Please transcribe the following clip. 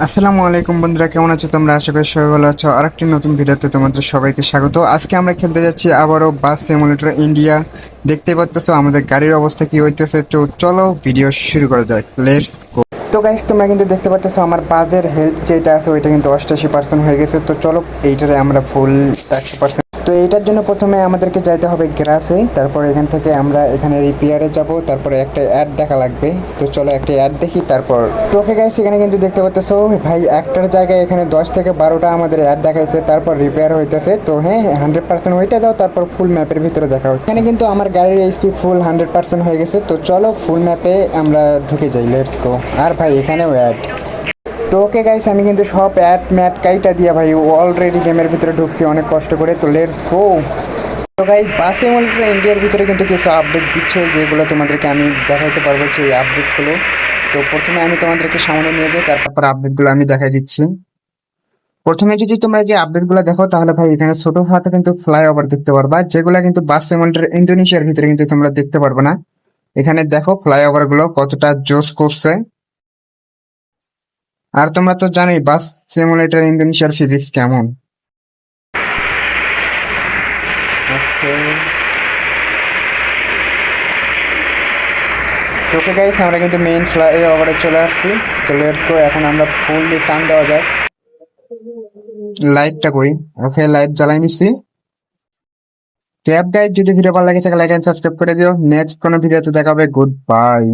আসসালামু আলাইকুম বন্ধুরা, কেমন আছো তোমরা? আশা করি সবাই ভালো আছো। আরেকটি নতুন ভিডিওতে তোমাদের সবাইকে স্বাগত। আজকে আমরা খেলতে যাচ্ছি আবারও বাস সিমুলেটর ইন্ডিয়া। দেখতে পাচ্তেছো আমাদের গাড়ির অবস্থা কি হইতেছে। তো চলো ভিডিও শুরু করা যাক, লেটস গো। তো গাইস, তোমরা কিন্তু দেখতে পাচ্তেছো আমার বাসের হেল্প যেটা আছে ওইটা কিন্তু 88% হয়ে গেছে। তো চলো এইটারে আমরা ফুল 100%। তো এইটার জন্য প্রথমে আমাদেরকে যাইতে হবে গ্রাসে, তারপর এখান থেকে আমরা এখানে রিপেয়ারে যাব, তারপরে একটা অ্যাড দেখা লাগবে। তো চলো একটা অ্যাড দেখি তারপর। তো ওকে গাইস, এখানে কিন্তু দেখতে পাচ্তেছো ভাই একটার জায়গায় এখানে 10 থেকে 12টা আমাদের অ্যাড দেখাইছে, তারপর রিপেয়ার হইতেছে। তো হ্যাঁ, 100% ওইটা দাও, তারপর ফুল ম্যাপের ভিতরে দেখা হচ্ছে। এখানে কিন্তু আমার গাড়ির এইচপি ফুল 100% হয়ে গেছে। তো চলো ফুল ম্যাপে আমরা ঢুকে যাই, লেটস গো। আর ভাই এখানেও অ্যাড। তো ওকে গাইস, আমি কিন্তু সব অ্যাড ম্যাট কাইটা দিয়া ভাই অলরেডি গেমের ভিতরে ঢুকছি অনেক কষ্ট করে। তো লেটস গো। তো গাইস, বাস সিমুলেটর ইন্ডিয়ার ভিতরে কিন্তু কিছু আপডেট দিচ্ছে, যেগুলো তোমাদেরকে আমি দেখাইতে পারবো সেই আপডেটগুলো। তো প্রথমে আমি তোমাদেরকে সামনে নিয়ে যাই, তারপর আপডেটগুলো আমি দেখাই দিচ্ছি। প্রথমে যদি তোমরা যে আপডেটগুলো দেখো, তাহলে ভাই এখানে ছোটখাটো কিন্তু ফ্লাইওভার দেখতে পারবা, যেগুলো কিন্তু বাস সিমুলেটর ইন্দোনেশিয়ার ভিতরে কিন্তু তোমরা দেখতে পারবে না। এখানে দেখো ফ্লাইওভার গুলো কতটা জোস করছে। আর তোমরা তো জানোই বাস সিমুলেটর ইন্দোনেশিয়ার ফিজিক্স কেমন। ওকে গাইস, আমরা কিন্তু মেইন ফ্লাইওভারে চলে আসছি। তো লেটস গো, এখন আমরা ফুল দিয়ে টান দেওয়া যাক। লাইটটা কই? ওকে, লাইট জ্বালাই নিচ্ছি। তো অ্যাপ গাইড, যদি ভিডিও ভালো লাগে থাকে লাইক এন্ড সাবস্ক্রাইব করে দিও। নেক্সট কোনো ভিডিওতে দেখা হবে। Good bye.